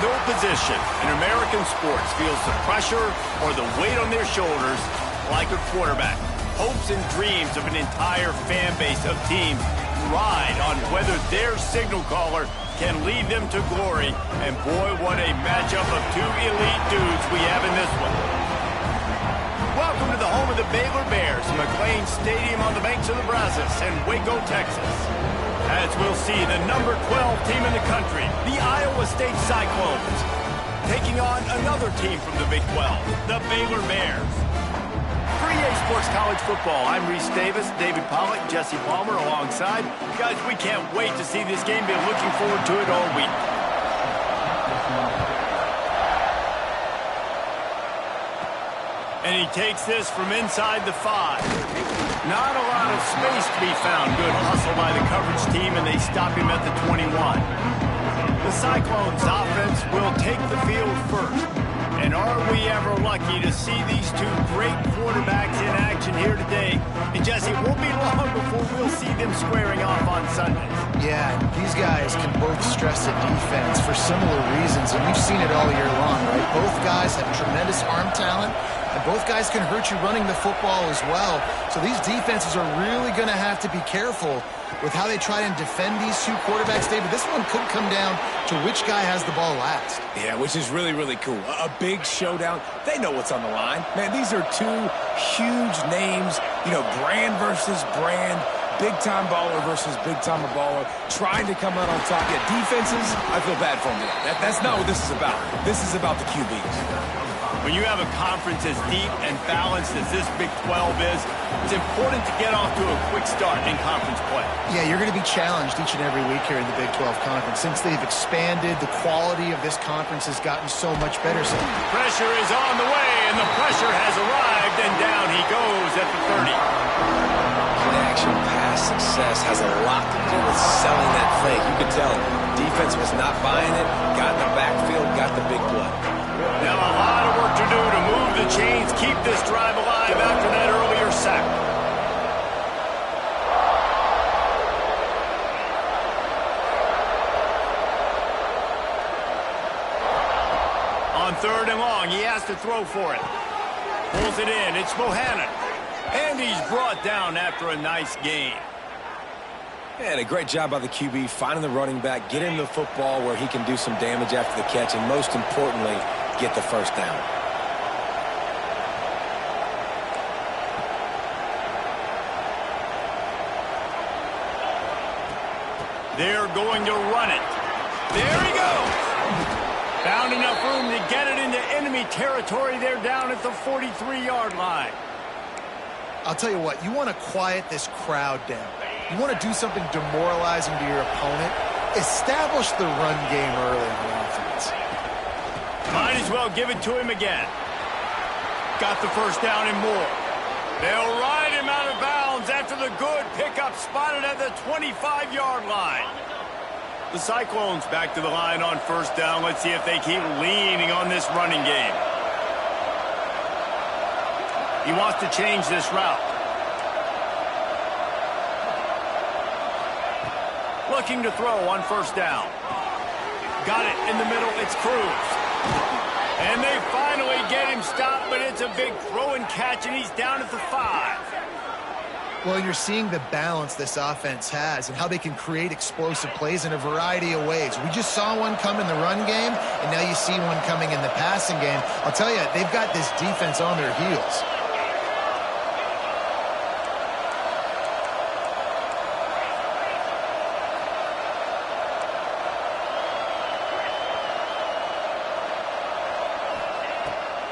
No position in American sports feels the pressure or the weight on their shoulders like a quarterback. Hopes and dreams of an entire fan base of teams ride on whether their signal caller can lead them to glory. And boy, what a matchup of two elite dudes we have in this one. Welcome to the home of the Baylor Bears, McLean Stadium on the banks of the Brazos in Waco, Texas. As we'll see, the number 12 team in the country, the Iowa State Cyclones, taking on another team from the Big 12, the Baylor Bears. For EA Sports College Football, I'm Reese Davis, David Pollack, Jesse Palmer alongside. Guys, we can't wait to see this game. Been looking forward to it all week. And he takes this from inside the 5. Not a lot of space to be found. Good hustle by the coverage team, and they stop him at the 21. The Cyclones offense will take the field first. And are we ever lucky to see these two great quarterbacks in action here today? And Jesse, it won't be long before we'll see them squaring off on Sundays. Yeah, these guys can both stress the defense for similar reasons, and we've seen it all year long, right? Both guys have tremendous arm talent, and both guys can hurt you running the football as well. So these defenses are really going to have to be careful with how they try and defend these two quarterbacks. David, this one could come down to which guy has the ball last. Yeah, which is really, really cool. A big showdown. They know what's on the line. Man, these are two huge names, you know, brand versus brand, big-time baller versus big-time baller, trying to come out on top. Yeah, defenses, I feel bad for them. That's not what this is about. This is about the QBs. When you have a conference as deep and balanced as this Big 12 is, it's important to get off to a quick start in conference play. Yeah, you're going to be challenged each and every week here in the Big 12 Conference. Since they've expanded, the quality of this conference has gotten so much better. So pressure is on the way, and the pressure has arrived, and down he goes at the 30. Play-action pass success has a lot to do with selling that fake. You could tell defense was not buying it, got in the backfield, got the big play. Now a lot of work to do to move the chains, keep this drive alive after that earlier sack. On 3rd and long, he has to throw for it. Pulls it in, it's Bohannon. And he's brought down after a nice gain. And a great job by the QB, finding the running back, getting the football where he can do some damage after the catch, and most importantly, get the first down. They're going to run it. There he goes. Found enough room to get it into enemy territory. They're down at the 43-yard line. I'll tell you what, you want to quiet this crowd down. You want to do something demoralizing to your opponent. Establish the run game early on offense. Might as well give it to him again. Got the first down and more. They'll ride him out of bounds after the good pickup spotted at the 25-yard line. The Cyclones back to the line on 1st down. Let's see if they keep leaning on this running game. He wants to change this route. Looking to throw on 1st down. Got it in the middle. It's Cruz. And they finally get him stopped, but it's a big throw and catch, and he's down at the 5. Well, you're seeing the balance this offense has and how they can create explosive plays in a variety of ways. We just saw one come in the run game, and now you see one coming in the passing game. I'll tell you, they've got this defense on their heels.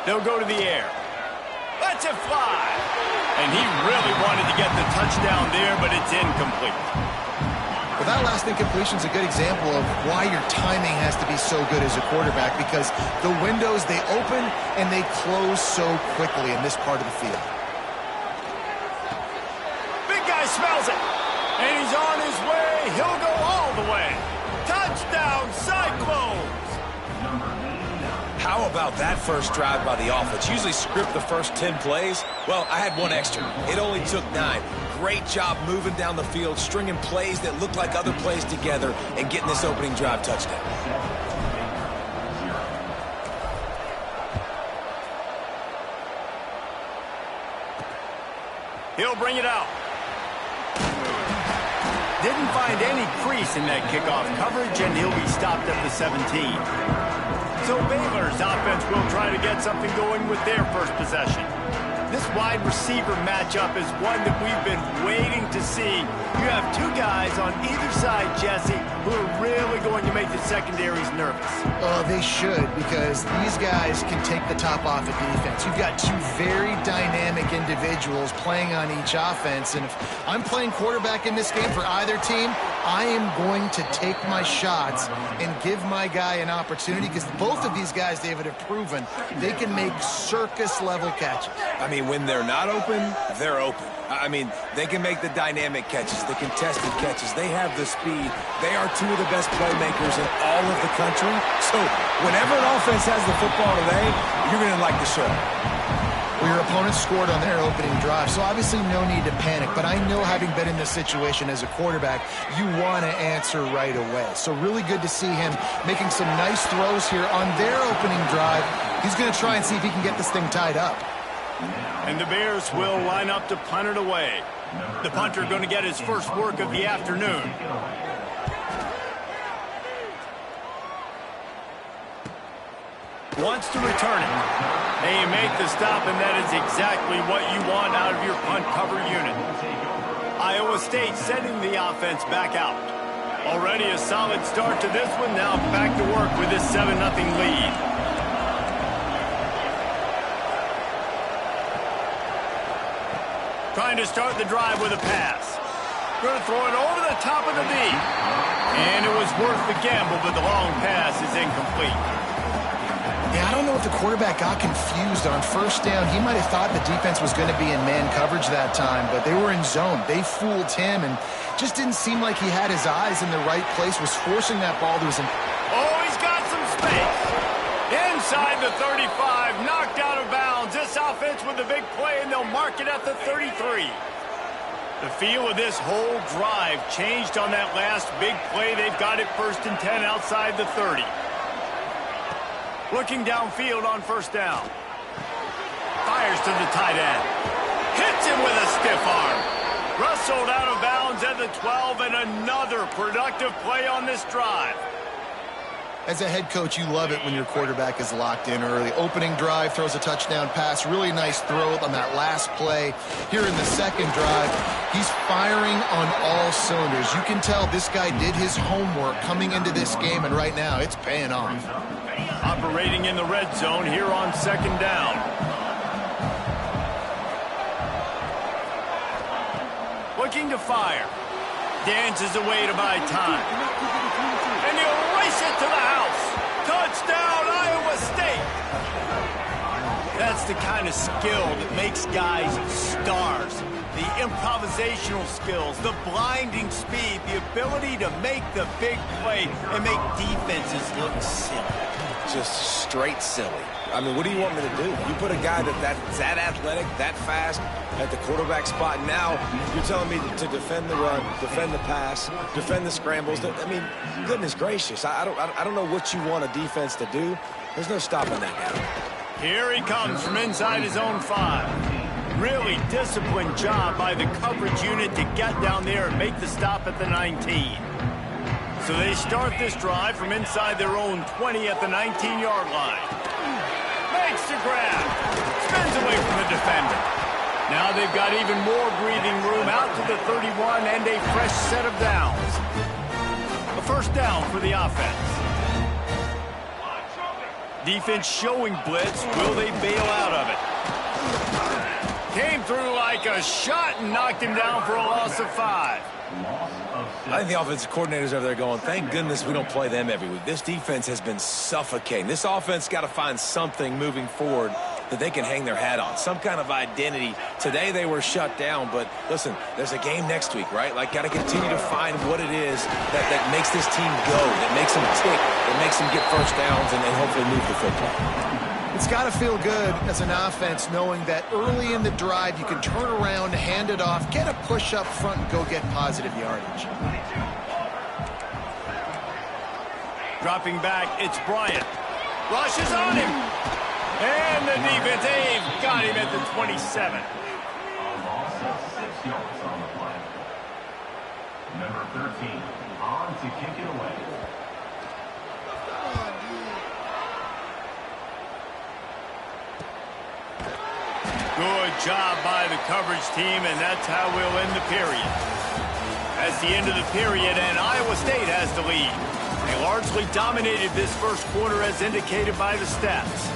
They'll go to the air. Lets it fly. And he really wanted to get the touchdown there, but it's incomplete. Well, that last incompletion is a good example of why your timing has to be so good as a quarterback, because the windows, they open and they close so quickly in this part of the field. Big guy smells it. And he's on his way. He'll go all the way. Touchdown, Cyclones. How about that first drive by the offense? Usually script the first 10 plays. Well, I had one extra. It only took 9. Great job moving down the field, stringing plays that look like other plays together, and getting this opening drive touchdown. He'll bring it out. Didn't find any crease in that kickoff coverage, and he'll be stopped at the 17. So Baylor's offense will try to get something going with their first possession. This wide receiver matchup is one that we've been waiting to see. You have two guys on either side, Jesse, who are really going to make the secondaries nervous. Oh, they should, because these guys can take the top off of defense. You've got two very dynamic individuals playing on each offense, and if I'm playing quarterback in this game for either team, I am going to take my shots and give my guy an opportunity, because both of these guys, David, have proven they can make circus-level catches. I mean, when they're not open, they're open. I mean, they can make the dynamic catches, the contested catches. They have the speed. They are two of the best playmakers in all of the country. So whenever an offense has the football today, you're going to like the show. Well, your opponent scored on their opening drive, so obviously no need to panic. But I know, having been in this situation as a quarterback, you want to answer right away. So really good to see him making some nice throws here on their opening drive. He's going to try and see if he can get this thing tied up. And the Bears will line up to punt it away. The punter going to get his first work of the afternoon. Wants to return it. They make the stop, and that is exactly what you want out of your punt cover unit. Iowa State sending the offense back out. Already a solid start to this one. Now back to work with this 7-0 lead. Trying to start the drive with a pass. Going to throw it over the top of the knee. And it was worth the gamble, but the long pass is incomplete. Yeah, I don't know if the quarterback got confused on first down. He might have thought the defense was going to be in man coverage that time, but they were in zone. They fooled him, and just didn't seem like he had his eyes in the right place, was forcing that ball to his... Oh, he's got some space. Inside the 35, knocked out of bounds. This offense with a big play, and they'll mark it at the 33. The feel of this whole drive changed on that last big play. They've got it 1st and 10 outside the 30. Looking downfield on first down. Fires to the tight end. Hits him with a stiff arm. Wrestled out of bounds at the 12, and another productive play on this drive. As a head coach, you love it when your quarterback is locked in early. Opening drive, throws a touchdown pass. Really nice throw on that last play. Here in the second drive, he's firing on all cylinders. You can tell this guy did his homework coming into this game, and right now it's paying off. Operating in the red zone here on second down. Looking to fire. Dances away to buy time. And he'll race it to the house. Touchdown, Iowa State. That's the kind of skill that makes guys stars. The improvisational skills, the blinding speed, the ability to make the big play and make defenses look silly. Just straight silly. I mean, what do you want me to do? You put a guy that's that athletic, that fast at the quarterback spot. Now you're telling me to defend the run, defend the pass, defend the scrambles. I mean, goodness gracious. I don't know what you want a defense to do. There's no stopping that guy. Here he comes from inside his own 5. Really disciplined job by the coverage unit to get down there and make the stop at the 19. So they start this drive from inside their own 20 at the 19-yard line. Makes the grab. Spins away from the defender. Now they've got even more breathing room out to the 31 and a fresh set of downs. A first down for the offense. Defense showing blitz. Will they bail out of it? Came through like a shot and knocked him down for a loss of 5. I think the offensive coordinators over there going, thank goodness we don't play them every week. This defense has been suffocating. This offense got to find something moving forward that they can hang their hat on, some kind of identity. Today they were shut down, but listen, there's a game next week, right? Like, got to continue to find what it is that makes this team go, that makes them tick, that makes them get first downs, and they hopefully move the football. It's got to feel good as an offense knowing that early in the drive you can turn around, hand it off, get a push up front, and go get positive yardage. Dropping back, it's Bryant. Rushes on him. And the defense, they've got him at the 27. 13, on to kick it away. Good job by the coverage team, and that's how we'll end the period. That's the end of the period, and Iowa State has the lead. They largely dominated this first quarter as indicated by the stats.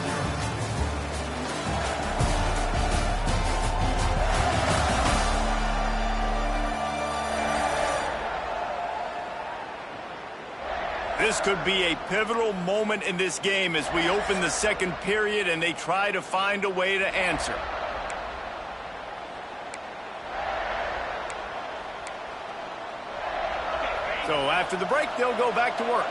This could be a pivotal moment in this game as we open the second period and they try to find a way to answer. So after the break, they'll go back to work.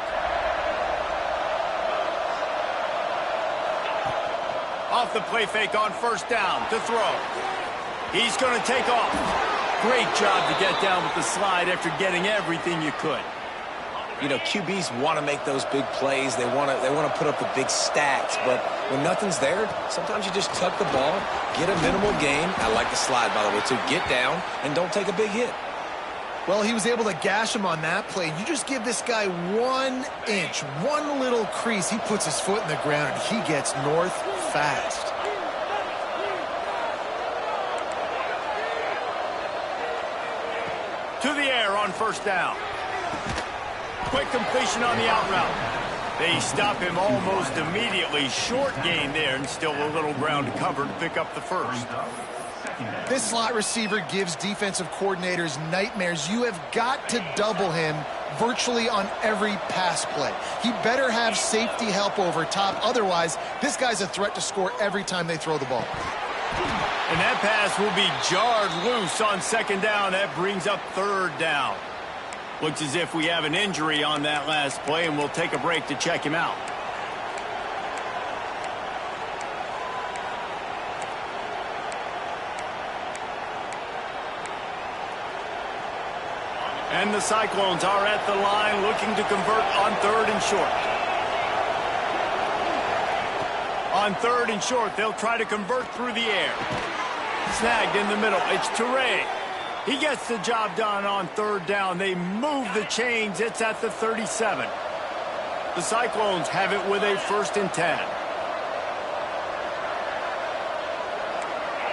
Off the play fake on first down to throw. He's going to take off. Great job to get down with the slide after getting everything you could. You know, QBs want to make those big plays. They want to put up the big stats. But when nothing's there, sometimes you just tuck the ball, get a minimal gain. I like the slide, by the way, too. Get down and don't take a big hit. Well, he was able to gash him on that play. You just give this guy 1 inch, one little crease. He puts his foot in the ground, and he gets north fast. To the air on first down. Quick completion on the out route. They stop him almost immediately. Short gain there, and still a little ground to cover to pick up the first. This slot receiver gives defensive coordinators nightmares. You have got to double him virtually on every pass play. He better have safety help over top. Otherwise, this guy's a threat to score every time they throw the ball. And that pass will be jarred loose on second down. That brings up third down. Looks as if we have an injury on that last play, and we'll take a break to check him out. And the Cyclones are at the line looking to convert on third and short. On third and short, they'll try to convert through the air. Snagged in the middle. It's Toure. He gets the job done on third down. They move the chains. It's at the 37. The Cyclones have it with a 1st and 10.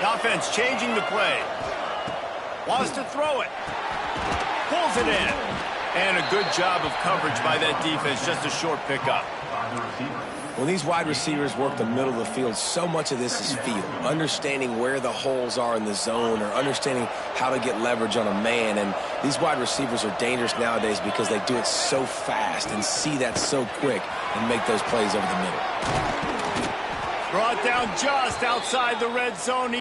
The offense changing the play. Wants to throw it. Pulls it in. And a good job of coverage by that defense. Just a short pickup. When these wide receivers work the middle of the field, so much of this is feel. Understanding where the holes are in the zone or understanding how to get leverage on a man. And these wide receivers are dangerous nowadays because they do it so fast and see that so quick and make those plays over the middle. Brought down just outside the red zone.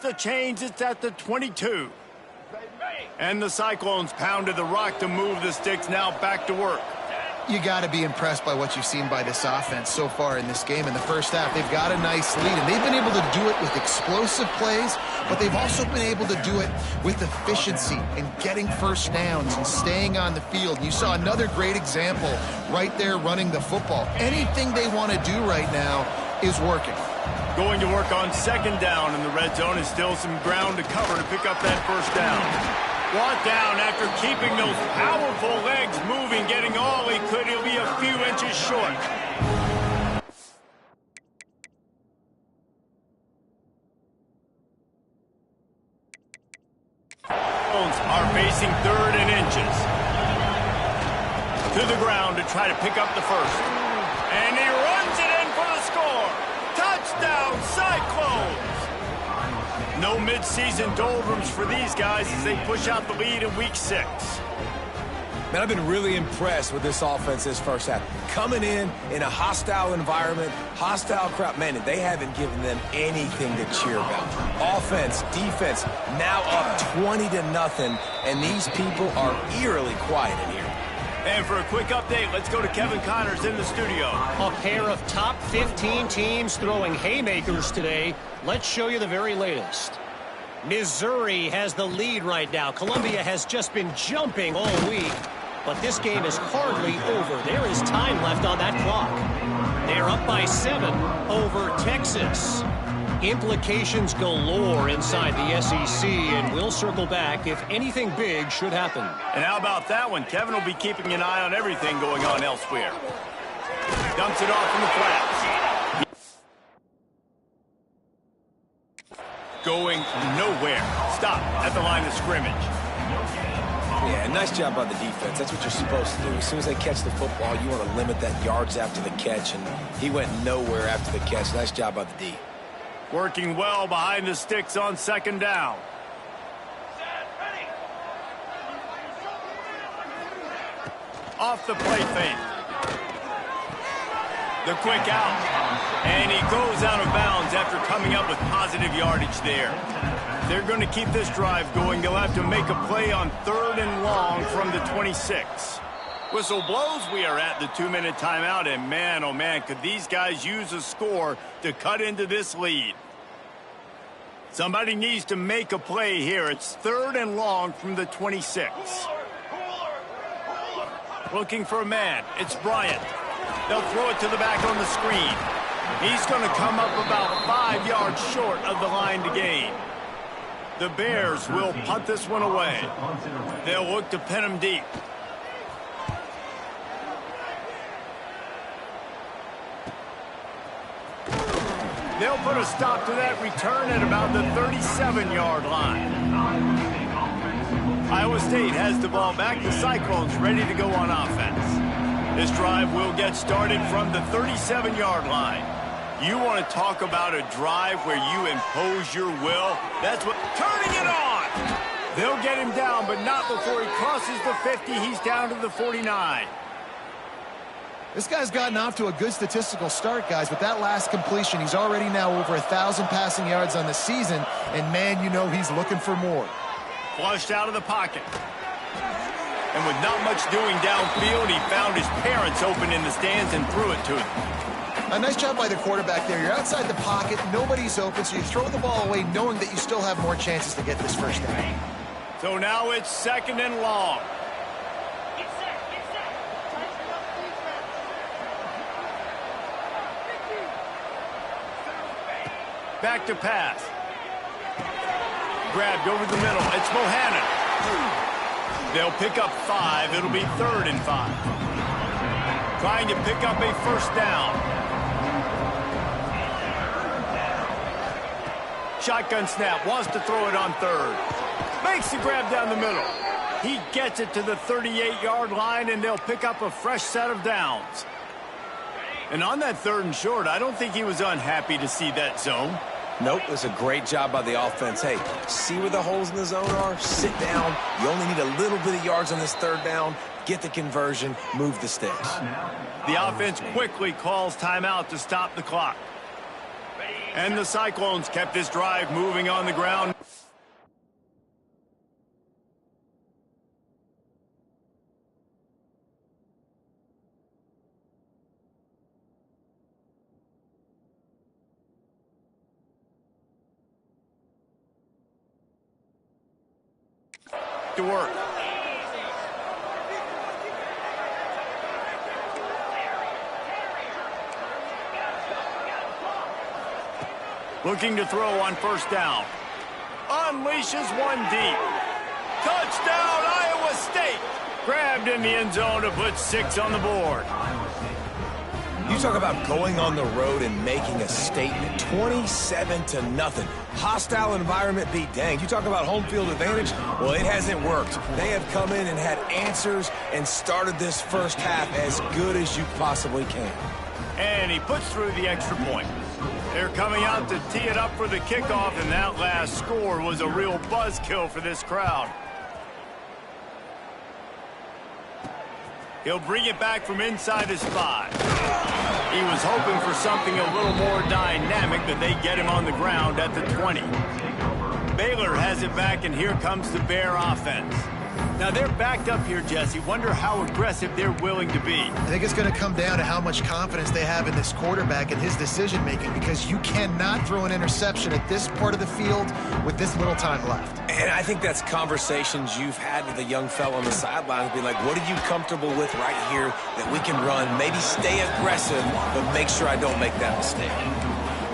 The change, it's at the 22. And the Cyclones pounded the rock to move the sticks, now back to work. You got to be impressed by what you've seen by this offense so far in this game. In the first half, they've got a nice lead, and they've been able to do it with explosive plays, but they've also been able to do it with efficiency and getting first downs and staying on the field. You saw another great example right there running the football. Anything they want to do right now is working. Going to work on second down in the red zone, is still some ground to cover to pick up that first down. Brought down after keeping those powerful legs moving, getting all he could. He'll be a few inches short. Are facing third and inches. To the ground to try to pick up the first. And he runs it in for the score. Touchdown, Cyclones! No midseason doldrums for these guys as they push out the lead in Week 6. Man, I've been really impressed with this offense this first half. Coming in a hostile environment, hostile crowd. Man, they haven't given them anything to cheer about. Offense, defense, now up 20-0, and these people are eerily quiet in here. And for a quick update, let's go to Kevin Connors in the studio. A pair of top 15 teams throwing haymakers today. Let's show you the very latest. Missouri has the lead right now. Columbia has just been jumping all week. But this game is hardly over. There is time left on that clock. They're up by 7 over Texas. Implications galore inside the SEC, and we'll circle back if anything big should happen. And how about that one? Kevin will be keeping an eye on everything going on elsewhere. Dumps it off in the flats. Going nowhere. Stop at the line of scrimmage. Yeah, nice job by the defense. That's what you're supposed to do. As soon as they catch the football, you want to limit that yards after the catch, and he went nowhere after the catch. Nice job by the D. Working well behind the sticks on second down. Off the play fake. The quick out. And he goes out of bounds after coming up with positive yardage there. They're going to keep this drive going. They'll have to make a play on third and long from the 26. Whistle blows. We are at the 2-minute timeout, and man, oh man, could these guys use a score to cut into this lead. Somebody needs to make a play here. It's third and long from the 26. Looking for a man. It's Bryant. They'll throw it to the back on the screen. He's going to come up about 5 yards short of the line to gain. The Bears will punt this one away. They'll look to pin him deep. They'll put a stop to that return at about the 37-yard line. Iowa State has the ball back. The Cyclones ready to go on offense. This drive will get started from the 37-yard line. You want to talk about a drive where you impose your will? That's what... Turning it on! They'll get him down, but not before he crosses the 50. He's down to the 49. This guy's gotten off to a good statistical start, guys. With that last completion, he's already now over 1,000 passing yards on the season, and man, you know he's looking for more. Flushed out of the pocket. And with not much doing downfield, he found his parents open in the stands and threw it to him. A nice job by the quarterback there. You're outside the pocket, nobody's open, so you throw the ball away knowing that you still have more chances to get this first down. So now it's second and long. Back to pass. Grabbed over the middle. It's Bohannon. They'll pick up 5. It'll be third and 5. Trying to pick up a first down. Shotgun snap. Wants to throw it on third. Makes the grab down the middle. He gets it to the 38-yard line, and they'll pick up a fresh set of downs. And on that third and short, I don't think he was unhappy to see that zone. Nope, it was a great job by the offense. Hey, see where the holes in the zone are? Sit down. You only need a little bit of yards on this third down. Get the conversion. Move the sticks. The offense quickly calls timeout to stop the clock. And the Cyclones kept this drive moving on the ground. To work. Looking to throw on first down. Unleashes one deep. Touchdown, Iowa State. Grabbed in the end zone to put 6 on the board. You talk about going on the road and making a statement. 27-0. Hostile environment beat dang. You talk about home field advantage. Well, it hasn't worked. They have come in and had answers and started this first half as good as you possibly can. And he puts through the extra point. They're coming out to tee it up for the kickoff, and that last score was a real buzzkill for this crowd. He'll bring it back from inside his 5. He was hoping for something a little more dynamic, but they get him on the ground at the 20. Baylor has it back, and here comes the Bear offense. Now, they're backed up here, Jesse. Wonder how aggressive they're willing to be. I think it's going to come down to how much confidence they have in this quarterback and his decision-making, because you cannot throw an interception at this part of the field with this little time left. And I think that's conversations you've had with a young fellow on the sidelines, being like, what are you comfortable with right here that we can run? Maybe stay aggressive, but make sure I don't make that mistake.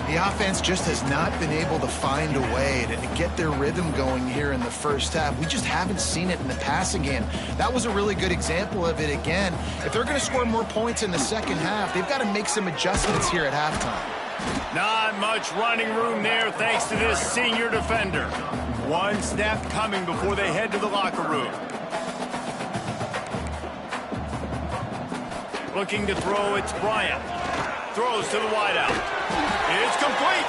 The offense just has not been able to find a way to get their rhythm going here in the first half. We just haven't seen it in the passing game. That was a really good example of it again. If they're going to score more points in the second half, they've got to make some adjustments here at halftime. Not much running room there thanks to this senior defender. One snap coming before they head to the locker room. Looking to throw, it's Bryant. Throws to the wideout. It's complete.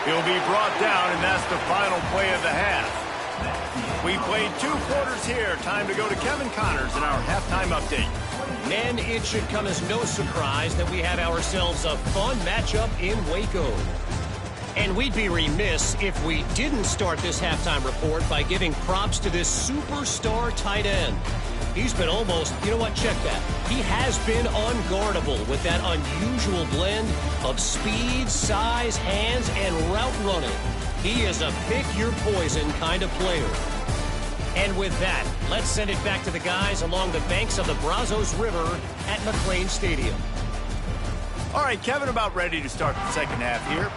He'll be brought down, and that's the final play of the half. We played 2 quarters here. Time to go to Kevin Connors in our halftime update. And it should come as no surprise that we have ourselves a fun matchup in Waco. And we'd be remiss if we didn't start this halftime report by giving props to this superstar tight end. He's been almost, you know what, check that. He has been unguardable with that unusual blend of speed, size, hands, and route running. He is a pick-your-poison kind of player. And with that, let's send it back to the guys along the banks of the Brazos River at McLean Stadium. All right, Kevin, about ready to start the second half here.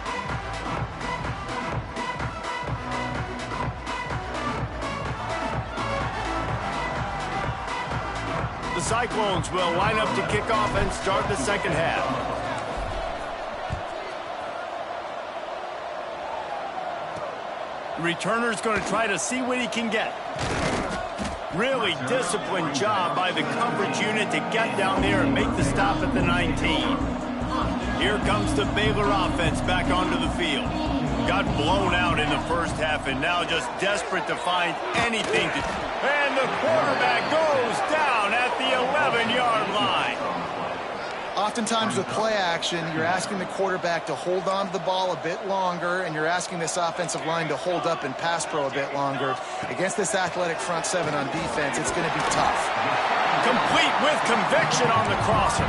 The Cyclones will line up to kick off and start the second half. The returner's going to try to see what he can get. Really disciplined job by the coverage unit to get down there and make the stop at the 19. Here comes the Baylor offense back onto the field. Got blown out in the first half and now just desperate to find anything to... And the quarterback goes down at the 11-yard line. Oftentimes with play action, you're asking the quarterback to hold on to the ball a bit longer, and you're asking this offensive line to hold up and pass pro a bit longer. Against this athletic front 7 on defense, it's going to be tough. Complete with conviction on the crosser.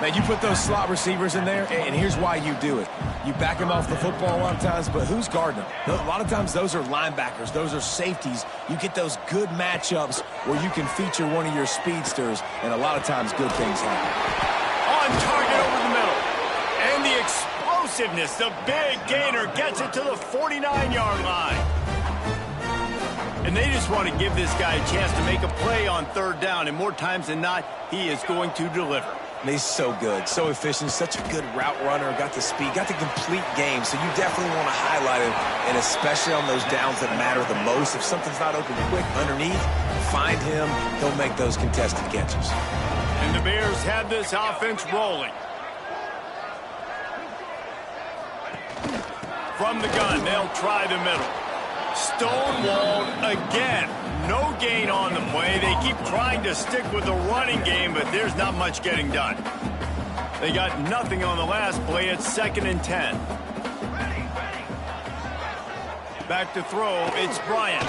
Man, you put those slot receivers in there, and here's why you do it. You back them off the football a lot of times, but who's guarding them? A lot of times those are linebackers. Those are safeties. You get those good matchups where you can feature one of your speedsters, and a lot of times good things happen. On target over the middle. And the explosiveness, the big gainer gets it to the 49-yard line. And they just want to give this guy a chance to make a play on third down, and more times than not, he is going to deliver. He's so good, so efficient, such a good route runner, got the speed, got the complete game, so you definitely want to highlight him, and especially on those downs that matter the most. If something's not open quick underneath, find him, he'll make those contested catches. And the Bears have this offense rolling. From the gun, they'll try the middle. Stonewalled again. No gain on the play. They keep trying to stick with the running game, but there's not much getting done. They got nothing on the last play. It's 2nd and 10. Back to throw, it's Bryant.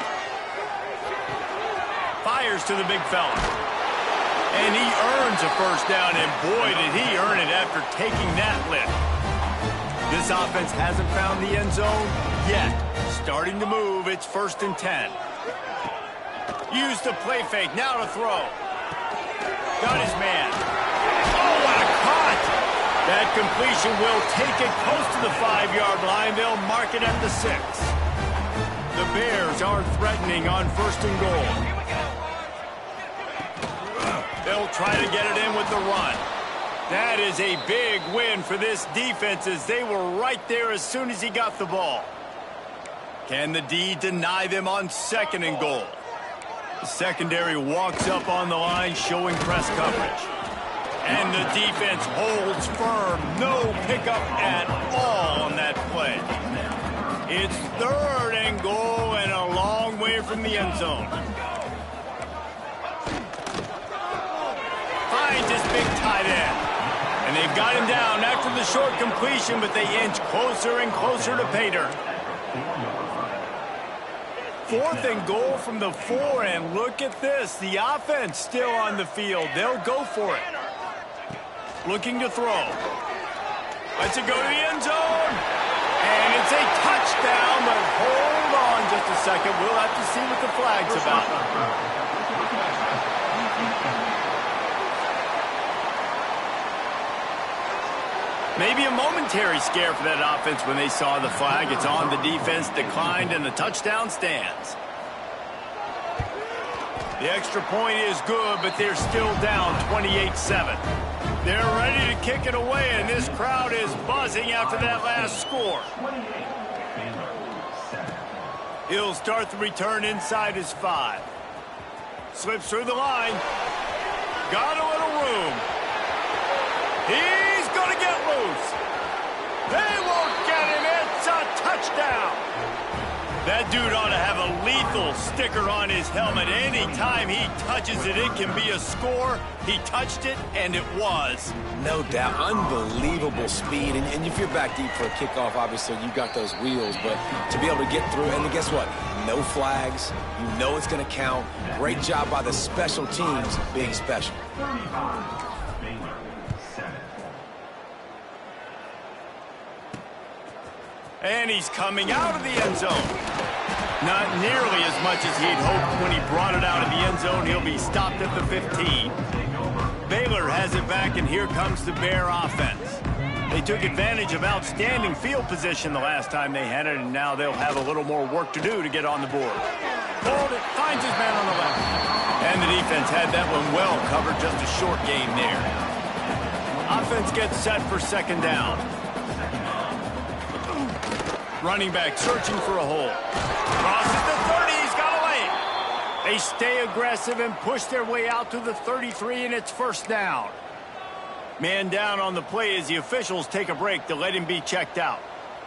Fires to the big fella. And he earns a first down, and boy, did he earn it after taking that lift. This offense hasn't found the end zone yet. Starting to move, it's 1st and 10. Use the play fake, now to throw. Got his man. Oh, what a cut! That completion will take it close to the 5-yard line. They'll mark it at the 6. The Bears are threatening on 1st and goal. They'll try to get it in with the run. That is a big win for this defense as they were right there as soon as he got the ball. Can the D deny them on 2nd and goal? The secondary walks up on the line showing press coverage. And the defense holds firm. No pickup at all on that play. It's 3rd and goal and a long way from the end zone. Finds his big tight end. And they've got him down after the short completion, but they inch closer and closer to pay dirt. 4th and goal from the 4, and look at this. The offense still on the field. They'll go for it. Looking to throw. Lets it go to the end zone. And it's a touchdown, but hold on just a second. We'll have to see what the flag's about. Maybe a momentary scare for that offense when they saw the flag. It's on. The defense declined, and the touchdown stands. The extra point is good, but they're still down 28-7. They're ready to kick it away, and this crowd is buzzing after that last score. He'll start the return inside his 5. Slips through the line. Got a little room. He's going to get loose. They won't get him. It's a touchdown. That dude ought to have a lethal sticker on his helmet. Anytime he touches it, it can be a score. He touched it, and it was. No doubt. Unbelievable speed. And if you're back deep for a kickoff, obviously you've got those wheels. But to be able to get through, and guess what? No flags. You know it's going to count. Great job by the special teams being special. And he's coming out of the end zone. Not nearly as much as he'd hoped when he brought it out of the end zone. He'll be stopped at the 15. Baylor has it back, and here comes the Bear offense. They took advantage of outstanding field position the last time they had it, and now they'll have a little more work to do to get on the board. Hold it, finds his man on the left. And the defense had that one well covered, just a short gain there. Offense gets set for 2nd down. Running back searching for a hole. Crosses the 30, he's got a lane. They stay aggressive and push their way out to the 33, and it's 1st down. Man down on the play as the officials take a break to let him be checked out.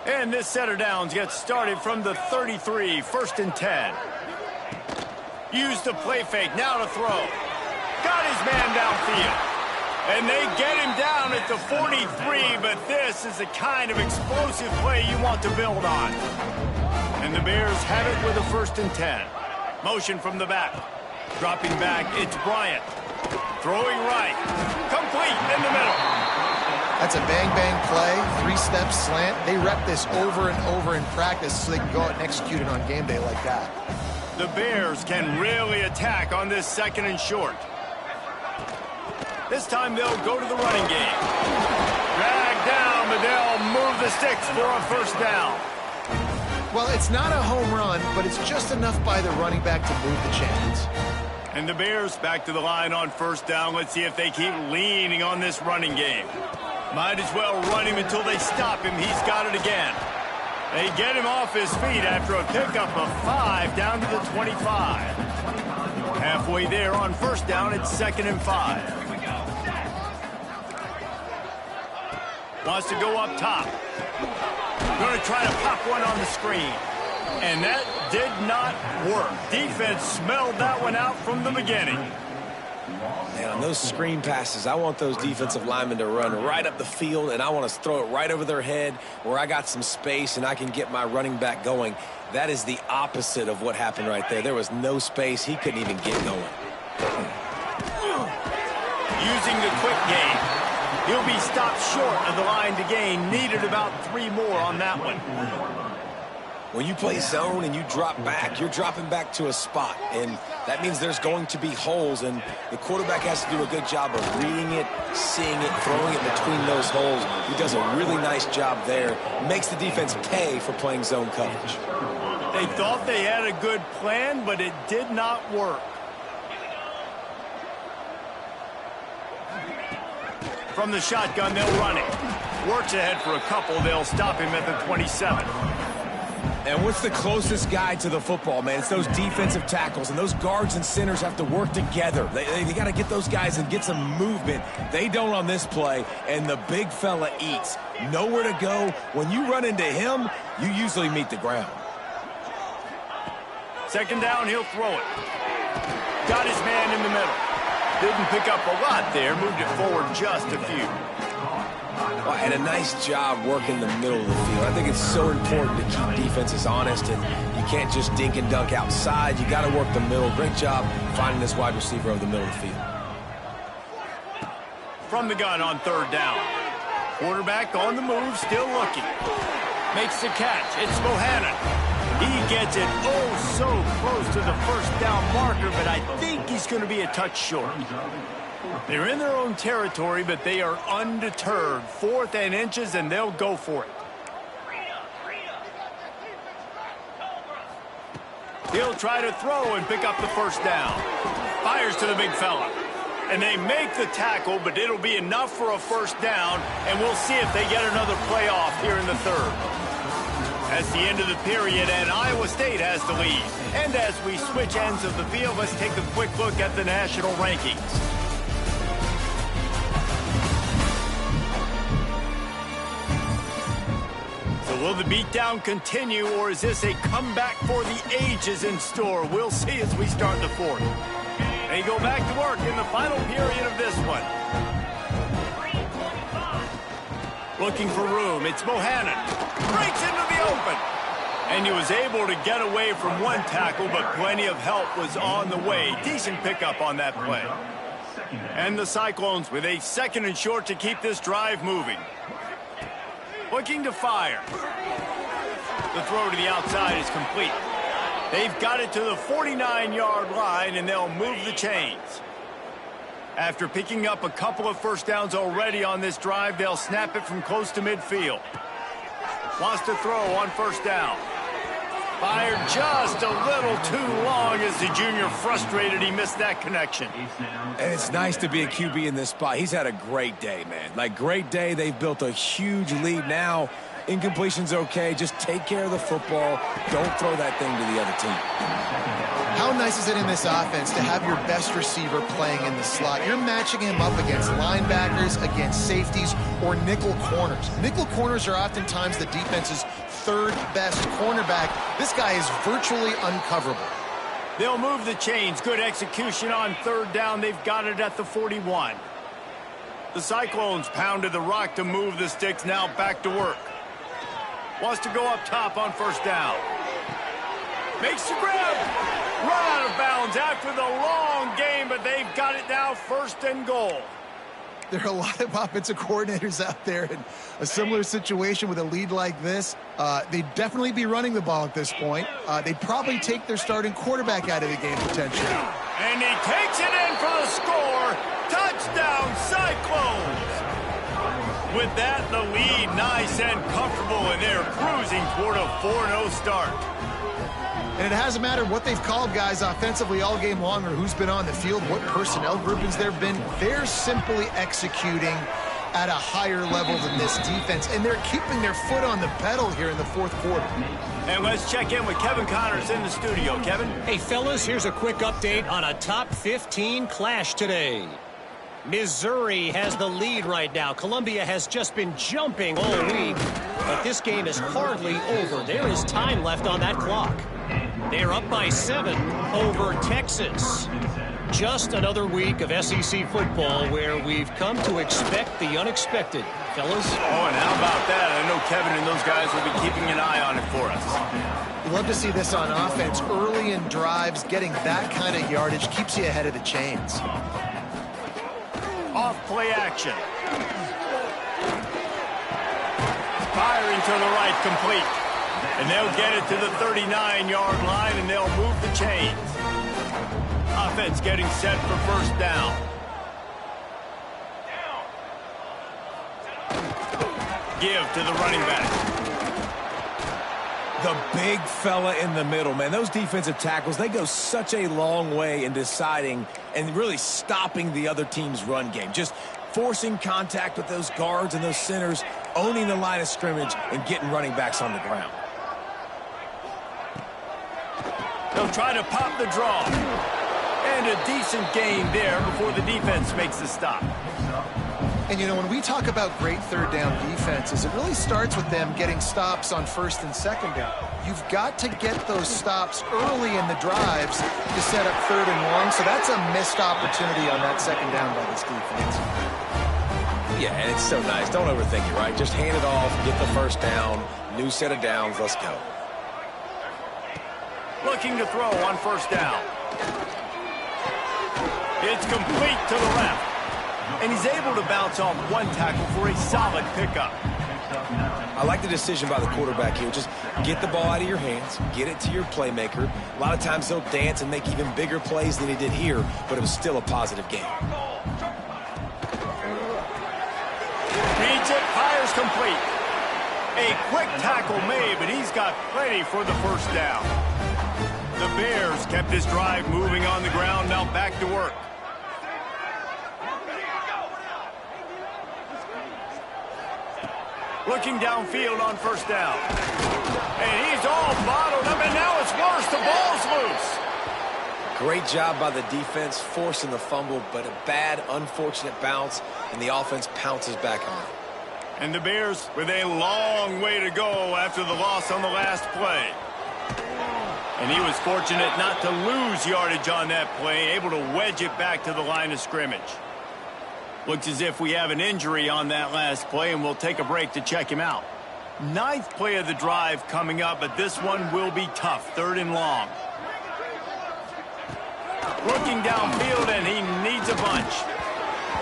And this set of downs gets started from the 33, 1st and 10. Use the play fake, now to throw. Got his man downfield. And they get him down at the 43, but this is the kind of explosive play you want to build on. And the Bears have it with a 1st and 10. Motion from the back. Dropping back, it's Bryant. Throwing right. Complete in the middle. That's a bang-bang play, 3-step slant. They rep this over and over in practice so they can go out and execute it on game day like that. The Bears can really attack on this 2nd and short. This time they'll go to the running game. Drag down, but they'll move the sticks for a 1st down. Well, it's not a home run, but it's just enough by the running back to move the chains. And the Bears back to the line on 1st down. Let's see if they keep leaning on this running game. Might as well run him until they stop him. He's got it again. They get him off his feet after a pickup of 5 down to the 25. Halfway there on 1st down, it's 2nd and 5. Wants to go up top. Going to try to pop one on the screen. And that did not work. Defense smelled that one out from the beginning. Man, on those screen passes, I want those defensive linemen to run right up the field, and I want to throw it right over their head where I got some space and I can get my running back going. That is the opposite of what happened right there. There was no space. He couldn't even get going. Using the quick game. He'll be stopped short of the line to gain. Needed about 3 more on that one. When you play zone and you drop back, you're dropping back to a spot, and that means there's going to be holes, and the quarterback has to do a good job of reading it, seeing it, throwing it between those holes. He does a really nice job there. Makes the defense pay for playing zone coverage. They thought they had a good plan, but it did not work. From the shotgun, they'll run it. Works ahead for a couple. They'll stop him at the 27. And what's the closest guy to the football, man? It's those defensive tackles, and those guards and centers have to work together. They got to get those guys and get some movement. They don't on this play, and the big fella eats. Nowhere to go. When you run into him, you usually meet the ground. Second down, he'll throw it. Got his man in the middle. Didn't pick up a lot there. Moved it forward just a few. Well, and a nice job working the middle of the field. I think it's so important to keep defenses honest, and you can't just dink and dunk outside. You got to work the middle. Great job finding this wide receiver over the middle of the field. From the gun on third down. Quarterback on the move, still looking. Makes the catch. It's Bohannon. He gets it so close to the first down marker, but I think he's going to be a touch short. They're in their own territory, but they are undeterred. 4th and inches, and they'll go for it. He'll try to throw and pick up the first down. Fires to the big fella. And they make the tackle, but it'll be enough for a first down, and we'll see if they get another play off here in the third. That's the end of the period, and Iowa State has the lead. And as we switch ends of the field, let's take a quick look at the national rankings. So will the beatdown continue, or is this a comeback for the ages in store? We'll see as we start the fourth. They go back to work in the final period of this one. Looking for room. It's Bohannon. Breaks into the open. And he was able to get away from one tackle, but plenty of help was on the way. Decent pickup on that play. And the Cyclones with a 2nd and short to keep this drive moving. Looking to fire. The throw to the outside is complete. They've got it to the 49-yard line, and they'll move the chains. After picking up a couple of first downs already on this drive, they'll snap it from close to midfield. Wants to throw on first down. Fired just a little too long as the junior frustrated. He missed that connection. And it's nice to be a QB in this spot. He's had a great day, man. Like, great day. They've built a huge lead now. Incompletion's okay. Just take care of the football. Don't throw that thing to the other team. How nice is it in this offense to have your best receiver playing in the slot? You're matching him up against linebackers, against safeties, or nickel corners. Nickel corners are oftentimes the defense's 3rd best cornerback. This guy is virtually uncoverable. They'll move the chains. Good execution on third down. They've got it at the 41. The Cyclones pounded the rock to move the sticks. Now back to work. Wants to go up top on first down. Makes the grab. Run out of bounds after the long game, but they've got it now 1st and goal. There are a lot of offensive coordinators out there in a similar situation with a lead like this. They'd definitely be running the ball at this point. They'd probably take their starting quarterback out of the game potentially. And he takes it in for the score. Touchdown, Cyclones. With that, the lead nice and comfortable, and they're cruising toward a 4-0 start. And it hasn't mattered what they've called guys offensively all game long or who's been on the field, what personnel groupings there have been. They're simply executing at a higher level than this defense, and they're keeping their foot on the pedal here in the 4th quarter. And let's check in with Kevin Connors in the studio. Kevin? Hey, fellas, here's a quick update on a top 15 clash today. Missouri has the lead right now. Columbia has just been jumping all week, but this game is hardly over. There is time left on that clock. They're up by 7 over Texas. Just another week of SEC football where we've come to expect the unexpected, fellas. Oh, and how about that? I know Kevin and those guys will be keeping an eye on it for us. You love to see this on offense. Early in drives, getting that kind of yardage keeps you ahead of the chains. Off play action. Firing to the right, complete. And they'll get it to the 39-yard line, and they'll move the chains. Offense getting set for first down. Give to the running back. The big fella in the middle, man. Those defensive tackles, they go such a long way in deciding and really stopping the other team's run game. Just forcing contact with those guards and those centers, owning the line of scrimmage, and getting running backs on the ground. They'll try to pop the draw. And a decent gain there before the defense makes the stop. And, you know, when we talk about great third down defenses, it really starts with them getting stops on first and second down. You've got to get those stops early in the drives to set up third and long, so that's a missed opportunity on that second down by this defense. Yeah, and it's so nice. Don't overthink it, right? Just hand it off, get the first down, new set of downs, let's go. Looking to throw on first down. It's complete to the left. And he's able to bounce off one tackle for a solid pickup. I like the decision by the quarterback here. Just get the ball out of your hands, get it to your playmaker. A lot of times he'll dance and make even bigger plays than he did here, but it was still a positive game. Reads it, fires complete. A quick tackle made, but he's got plenty for the first down. The Bears kept this drive moving on the ground, now back to work. Looking downfield on first down. And he's all bottled up, and now it's worse. The ball's loose. Great job by the defense forcing the fumble, but a bad, unfortunate bounce, and the offense pounces back on it. And the Bears with a long way to go after the loss on the last play. And he was fortunate not to lose yardage on that play, able to wedge it back to the line of scrimmage. Looks as if we have an injury on that last play, and we'll take a break to check him out. Ninth play of the drive coming up, but this one will be tough. Third and long. Looking downfield, and he needs a bunch.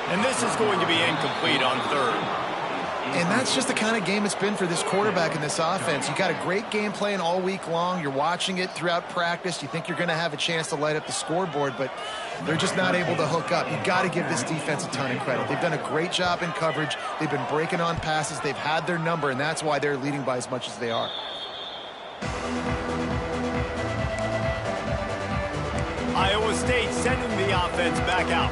And this is going to be incomplete on third. And that's just the kind of game it's been for this quarterback and this offense. You got a great game plan all week long. You're watching it throughout practice. You think you're going to have a chance to light up the scoreboard, but they're just not able to hook up. You've got to give this defense a ton of credit. They've done a great job in coverage. They've been breaking on passes. They've had their number, and that's why they're leading by as much as they are. Iowa State sending the offense back out.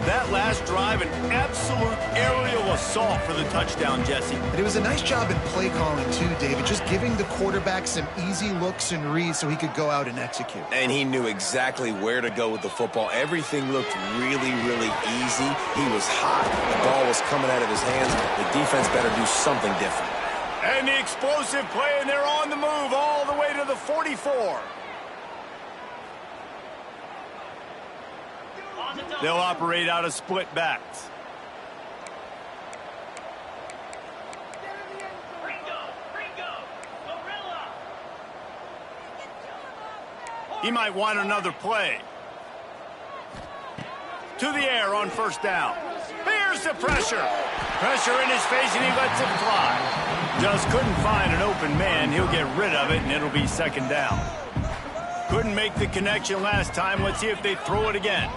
That last drive, an absolute aerial assault for the touchdown, Jesse. But it was a nice job in play calling, too, David, just giving the quarterback some easy looks and reads so he could go out and execute. And he knew exactly where to go with the football. Everything looked really, really easy. He was hot. The ball was coming out of his hands. The defense better do something different. And the explosive play, and they're on the move all the way to the 44. They'll operate out of split backs. He might want another play. To the air on first down. Here's the pressure. Pressure in his face, and he lets it fly. Just couldn't find an open man. He'll get rid of it, and it'll be second down. Couldn't make the connection last time. Let's see if they throw it again.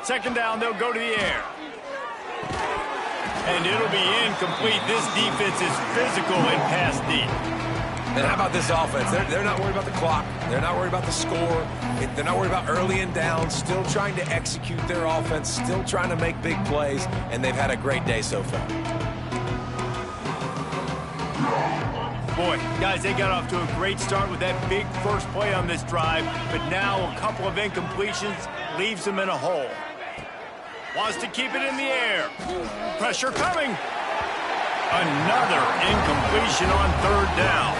Second down, they'll go to the air. And it'll be incomplete. This defense is physical and pass deep. And how about this offense? They're not worried about the clock. They're not worried about the score. They're not worried about early and down. Still trying to execute their offense. Still trying to make big plays. And they've had a great day so far. Boy, guys, they got off to a great start with that big first play on this drive. But now a couple of incompletions leaves them in a hole. Wants to keep it in the air. Pressure coming. Another incompletion on third down.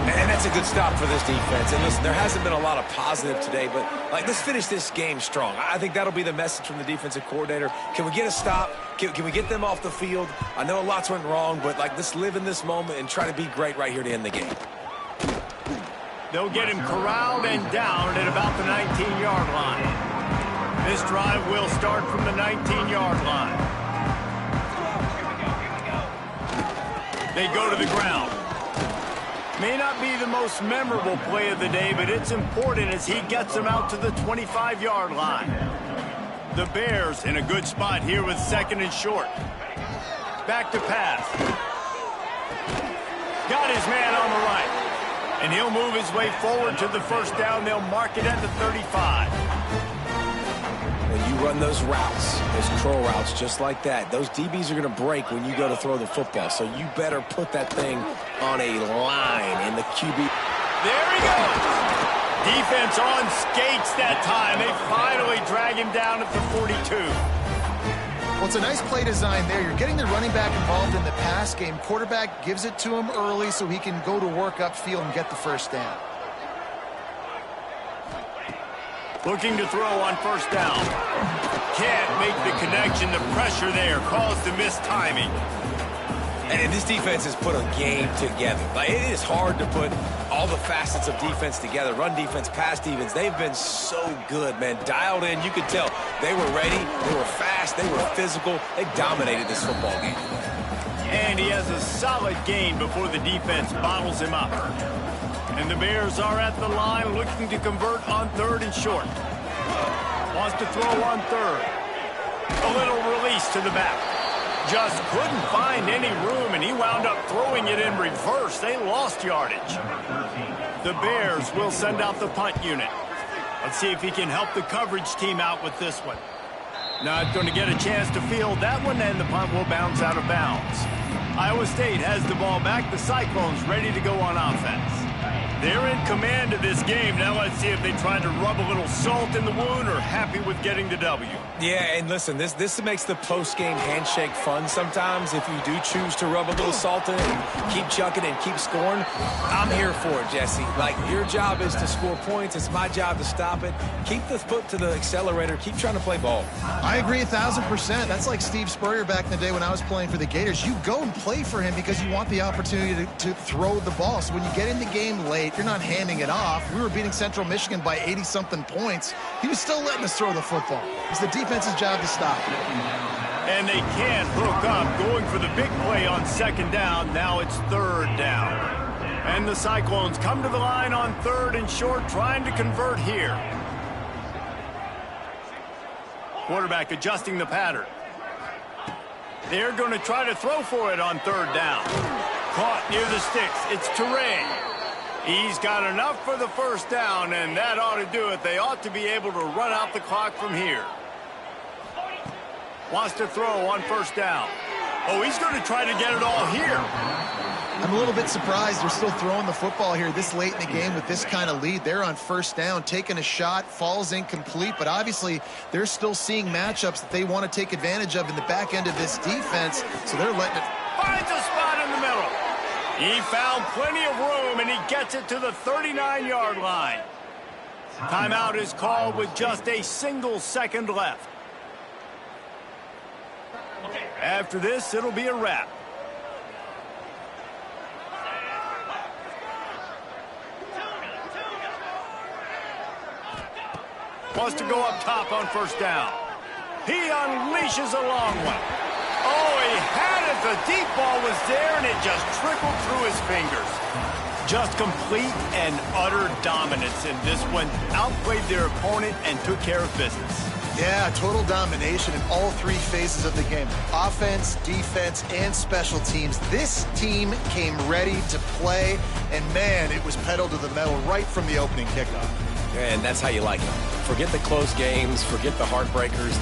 And that's a good stop for this defense. And listen, there hasn't been a lot of positive today, but let's finish this game strong. I think that'll be the message from the defensive coordinator. Can we get a stop? Can we get them off the field? I know lots went wrong, but let's live in this moment and try to be great right here to end the game. They'll get him corralled and down at about the 19-yard line. This drive will start from the 19-yard line. They go to the ground. May not be the most memorable play of the day, but it's important as he gets them out to the 25-yard line. The Bears in a good spot here with second and short. Back to pass. Got his man on the right. And he'll move his way forward to the first down. They'll mark it at the 35. When you run those routes, those curl routes just like that, those DBs are going to break when you go to throw the football. So you better put that thing on a line in the QB. There he goes. Defense on skates that time. They finally drag him down at the 42. Well, it's a nice play design there. You're getting the running back involved in the pass game. Quarterback gives it to him early so he can go to work upfield and get the first down. Looking to throw on first down. Can't make the connection. The pressure there caused the missed timing. And this defense has put a game together. It is hard to put all the facets of defense together. Run defense, pass defense. They've been so good, man. Dialed in. You could tell they were ready. They were fast. They were physical. They dominated this football game. And he has a solid gain before the defense bottles him up. And the Bears are at the line looking to convert on third and short. Wants to throw on third. A little release to the back. Just couldn't find any room, and he wound up throwing it in reverse. They lost yardage. The Bears will send out the punt unit. Let's see if he can help the coverage team out with this one. Not going to get a chance to field that one, and the punt will bounce out of bounds. Iowa State has the ball back. The Cyclones ready to go on offense. They're in command of this game. Now let's see if they try to rub a little salt in the wound or happy with getting the W. Yeah, and listen, this makes the post-game handshake fun sometimes. If you do choose to rub a little salt in it and keep chucking and keep scoring, I'm here for it, Jesse. Your job is to score points. It's my job to stop it. Keep the foot to the accelerator. Keep trying to play ball. I agree 1,000%. That's like Steve Spurrier back in the day when I was playing for the Gators. You go and play for him because you want the opportunity to throw the ball. So when you get in the game late, you're not handing it off. We were beating Central Michigan by 80-something points. He was still letting us throw the football. It's the defense's job to stop. And they can't hook up, going for the big play on second down. Now it's third down. And the Cyclones come to the line on third and short, trying to convert here. Quarterback adjusting the pattern. They're going to try to throw for it on third down. Caught near the sticks. It's Teray. He's got enough for the first down, and that ought to do it. They ought to be able to run out the clock from here. Wants to throw on first down. Oh, he's going to try to get it all here. I'm a little bit surprised they're still throwing the football here this late in the game with this kind of lead. They're on first down, taking a shot, falls incomplete, but obviously they're still seeing matchups that they want to take advantage of in the back end of this defense, so they're letting it. Finds a spot in the middle. He found plenty of room, and he gets it to the 39-yard line. Timeout is called with just a single second left. After this, it'll be a wrap. Wants to go up top on first down. He unleashes a long one. Oh, he had it. The deep ball was there, and it just trickled through his fingers. Just complete and utter dominance in this one. Outplayed their opponent and took care of business. Yeah, total domination in all three phases of the game. Offense, defense, and special teams. This team came ready to play, and man, it was pedal to the metal right from the opening kickoff. And that's how you like it. Forget the close games, forget the heartbreakers,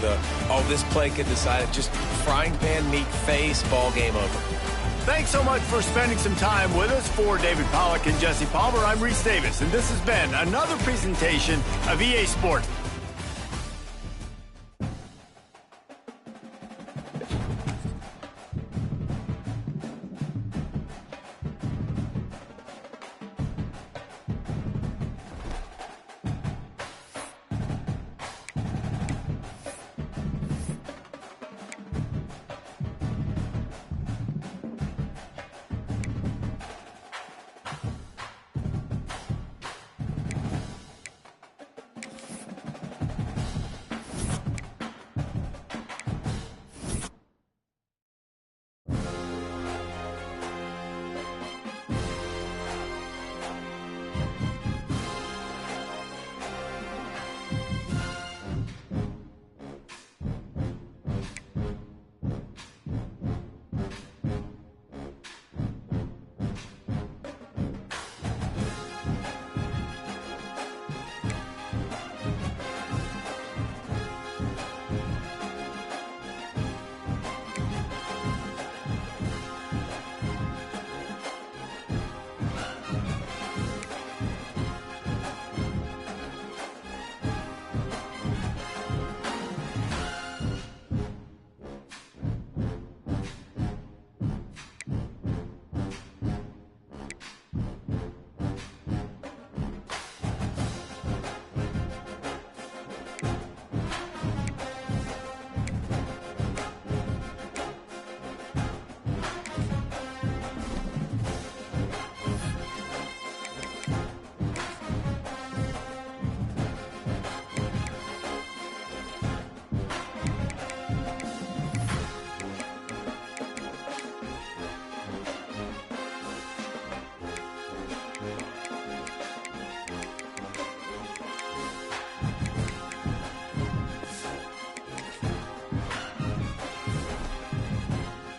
this play could decide it. Just frying pan, meat, face, ball game over. Thanks so much for spending some time with us. For David Pollack and Jesse Palmer, I'm Reese Davis, and this has been another presentation of EA Sports.